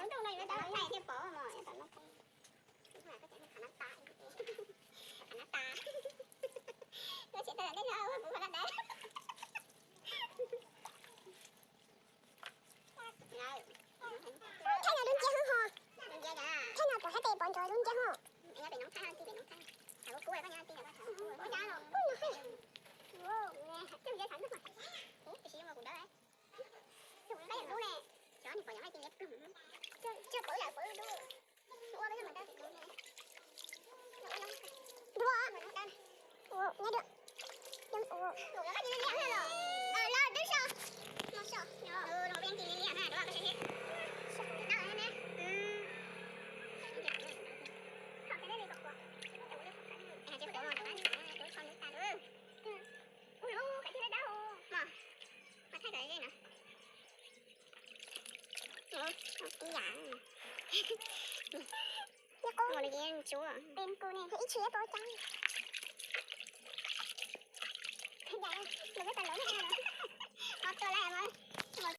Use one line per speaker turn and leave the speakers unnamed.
Đúng trong này với tao này thêm bỏ mà tao nó không. Mà có thể khả năng ta. Khả năng ta. Tôi chỉ tới đây đâu, cũng phải đấy.
Thế nào đúng chưa hả hò? Thế nào có hai tay bọn trời đúng chưa hả?
Anh bị nóng than, bị nóng than. Thảo cú này có nhà tiền là thảo cú. Có nhà rồi. Wow, nghe chứ dễ thẳng nước mà. Ủa, cái gì mà cũng đỡ đấy. Cái này cú này. Chó thì phải giống ai tiền nhất. Chưa bự là bự đúng. Ủa bây giờ mình đang cú này.
Đùa. Ủa, nghe được. Ủa,
nó có gì liên hệ rồi. Lo đứng sau. Nó sao? Nó bên kia liên hệ đó là cái gì? Đó là nè. Không cái này đi qua. À chứ không có cái con nước ta nữa. Ui cái gì đâu. Mà thấy cái gì nè. Cái giả.
nhà cô.
Ngồi đi chúa.
Bên cô này thì ít chia tôi chăng.
Dạ, đừng có tao lỗi nha.